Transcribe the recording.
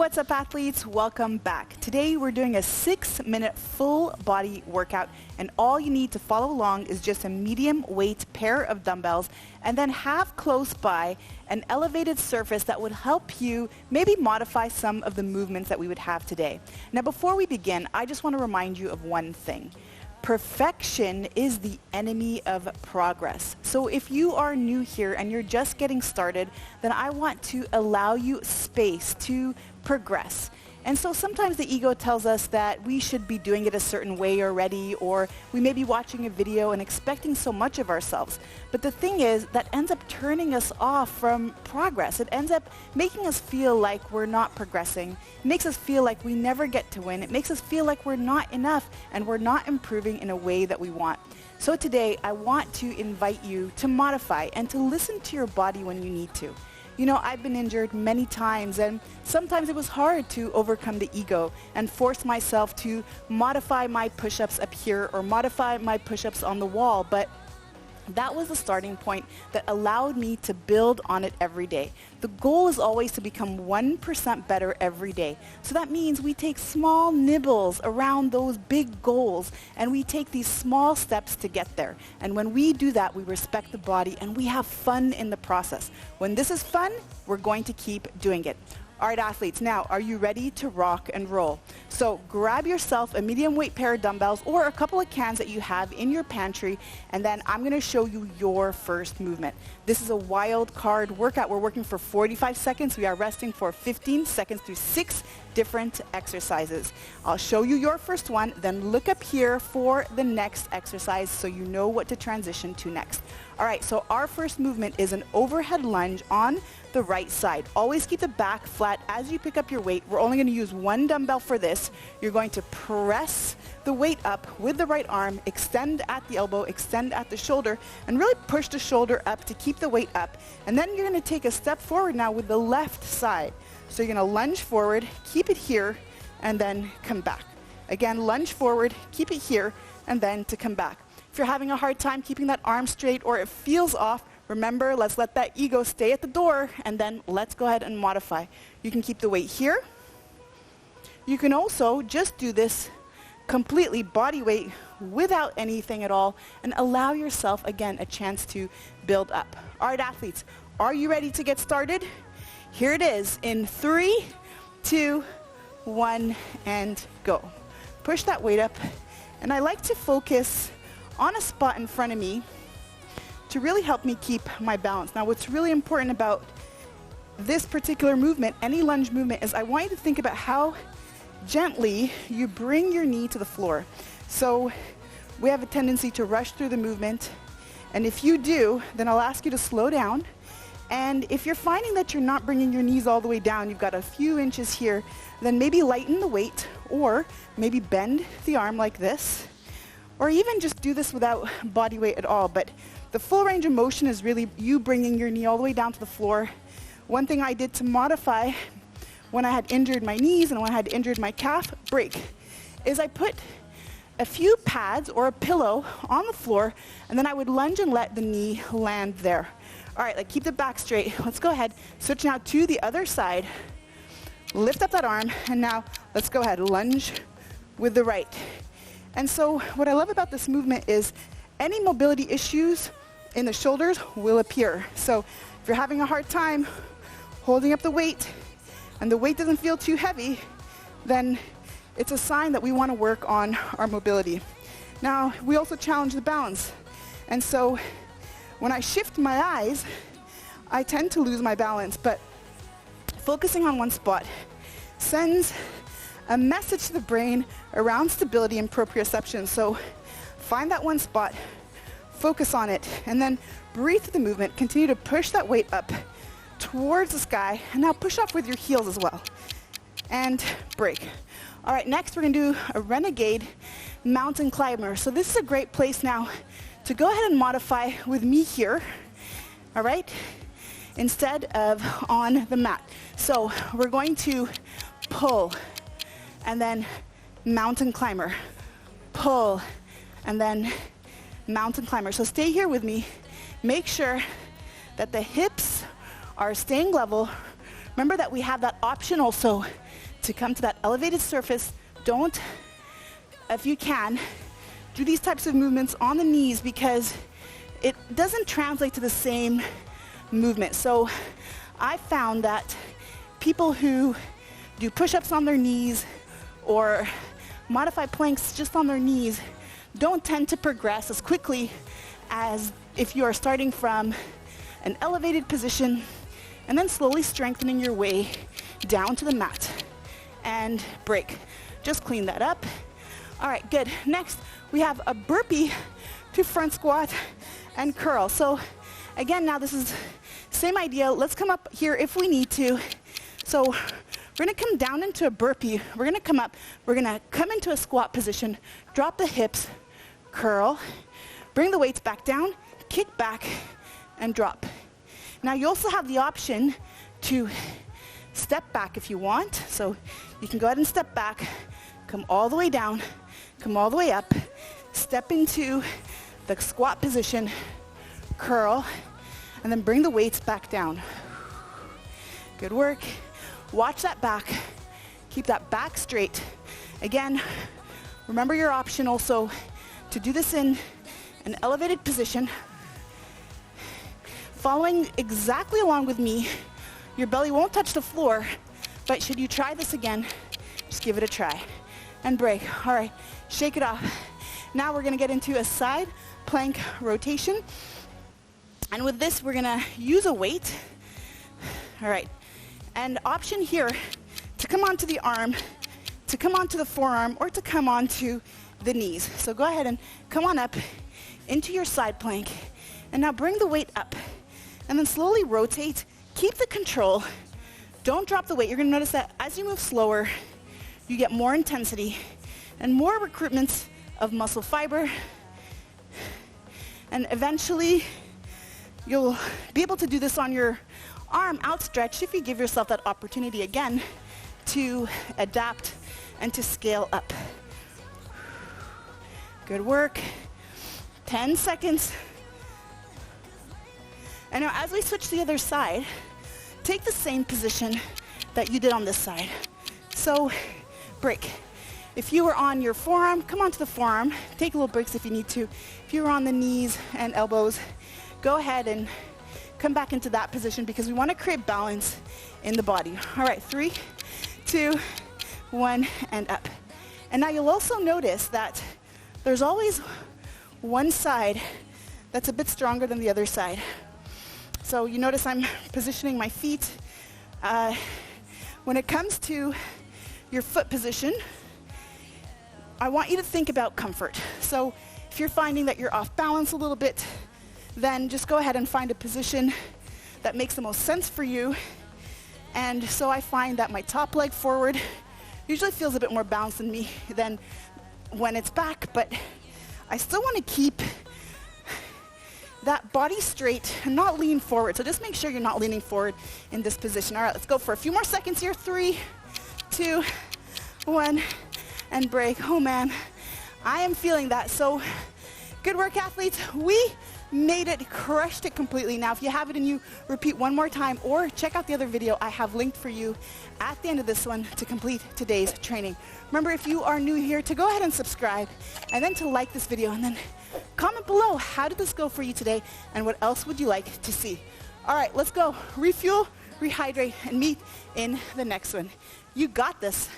what's up, athletes? Welcome back. Today we're doing a 6-minute full body workout, and all you need to follow along is just a medium weight pair of dumbbells, and then have close by an elevated surface that would help you maybe modify some of the movements that we would have today. Now before we begin, I just want to remind you of one thing. Perfection is the enemy of progress. So if you are new here and you're just getting started, then I want to allow you space to progress. And so sometimes the ego tells us that we should be doing it a certain way already, or we may be watching a video and expecting so much of ourselves. But the thing is, that ends up turning us off from progress. It ends up making us feel like we're not progressing. It makes us feel like we never get to win. It makes us feel like we're not enough and we're not improving in a way that we want. So today, I want to invite you to modify and to listen to your body when you need to. You know, I've been injured many times, and sometimes it was hard to overcome the ego and force myself to modify my push-ups up here or modify my push-ups on the wall, but that was the starting point that allowed me to build on it every day. The goal is always to become 1% better every day. So that means we take small nibbles around those big goals, and we take these small steps to get there. And when we do that, we respect the body and we have fun in the process. When this is fun, we're going to keep doing it. All right, athletes, now are you ready to rock and roll? So grab yourself a medium weight pair of dumbbells or a couple of cans that you have in your pantry, and then I'm going to show you your first movement. This is a wild card workout. We're working for 45 seconds. We are resting for 15 seconds through 6 different exercises. I'll show you your first one, then look up here for the next exercise so you know what to transition to next. All right, so our first movement is an overhead lunge on the right side. Always keep the back flat as you pick up your weight. We're only going to use one dumbbell for this. You're going to press the weight up with the right arm, extend at the elbow, extend at the shoulder, and really push the shoulder up to keep the weight up. And then you're going to take a step forward now with the left side. So you're going to lunge forward, keep it here, and then come back. Again, lunge forward, keep it here, and then to come back. If you're having a hard time keeping that arm straight or it feels off, remember, let's let that ego stay at the door, and then let's go ahead and modify. You can keep the weight here. You can also just do this completely body weight without anything at all and allow yourself, again, a chance to build up. All right, athletes, are you ready to get started? Here it is in 3, 2, 1, and go. Push that weight up, and I like to focus on a spot in front of me to really help me keep my balance. Now, what's really important about this particular movement, any lunge movement, is I want you to think about how gently you bring your knee to the floor. So we have a tendency to rush through the movement, and if you do, then I'll ask you to slow down. And if you're finding that you're not bringing your knees all the way down, you've got a few inches here, then maybe lighten the weight, or maybe bend the arm like this, or even just do this without body weight at all. But the full range of motion is really you bringing your knee all the way down to the floor. One thing I did to modify when I had injured my knees and when I had injured my calf break is I put a few pads or a pillow on the floor, and then I would lunge and let the knee land there. All right, like keep the back straight. Let's go ahead, switch now to the other side. Lift up that arm, and now let's go ahead, lunge with the right. And so what I love about this movement is any mobility issues in the shoulders will appear. So if you're having a hard time holding up the weight and the weight doesn't feel too heavy, then it's a sign that we want to work on our mobility. Now, we also challenge the balance. And so when I shift my eyes, I tend to lose my balance, but focusing on one spot sends a message to the brain around stability and proprioception. So find that one spot, focus on it, and then breathe through the movement. Continue to push that weight up towards the sky, and now push up with your heels as well. And break. All right, next we're going to do a Renegade mountain climber. So this is a great place now to go ahead and modify with me here, all right, instead of on the mat. So we're going to pull, and then mountain climber, pull, and then mountain climber. So stay here with me. Make sure that the hips are staying level. Remember that we have that option also to come to that elevated surface. Don't, if you can, do these types of movements on the knees because it doesn't translate to the same movement. So I found that people who do push-ups on their knees or modify planks just on their knees don't tend to progress as quickly as if you are starting from an elevated position and then slowly strengthening your way down to the mat and break. Just clean that up. All right, good. Next, we have a burpee to front squat and curl. So again, now this is same idea. Let's come up here if we need to. So we're gonna come down into a burpee. We're gonna come up. We're gonna come into a squat position, drop the hips, curl, bring the weights back down, kick back, and drop. Now you also have the option to step back if you want. So you can go ahead and step back, come all the way down, come all the way up, step into the squat position, curl, and then bring the weights back down. Good work. Watch that back. Keep that back straight. Again, remember your option also to do this in an elevated position. Following exactly along with me, your belly won't touch the floor, but should you try this again, just give it a try. And break. All right, shake it off. Now we're gonna get into a side plank rotation. And with this, we're gonna use a weight. All right, and option here to come onto the arm, to come onto the forearm, or to come onto the knees. So go ahead and come on up into your side plank. And now bring the weight up. And then slowly rotate. Keep the control. Don't drop the weight. You're gonna notice that as you move slower, you get more intensity and more recruitments of muscle fiber. And eventually, you'll be able to do this on your arm outstretched if you give yourself that opportunity again to adapt and to scale up. Good work. 10 seconds. And now as we switch to the other side, take the same position that you did on this side. So break. If you were on your forearm, come onto the forearm. Take little breaks if you need to. If you were on the knees and elbows, go ahead and come back into that position because we want to create balance in the body. All right, 3, 2, 1, and up. And now you'll also notice that there's always one side that's a bit stronger than the other side. So you notice I'm positioning my feet. When it comes to your foot position, I want you to think about comfort. So if you're finding that you're off balance a little bit, then just go ahead and find a position that makes the most sense for you. And so I find that my top leg forward usually feels a bit more balanced than when it's back, but I still want to keep that body straight and not lean forward. So just make sure you're not leaning forward in this position. All right, let's go for a few more seconds here. 3, 2, 1, and break. Oh man, I am feeling that. So good work, athletes. We made it, crushed it completely. Now, if you have it and you repeat one more time or check out the other video I have linked for you at the end of this one to complete today's training. Remember, if you are new here, to go ahead and subscribe and then to like this video and then comment below, how did this go for you today and what else would you like to see? All right, let's go. Refuel, rehydrate, and meet in the next one. You got this.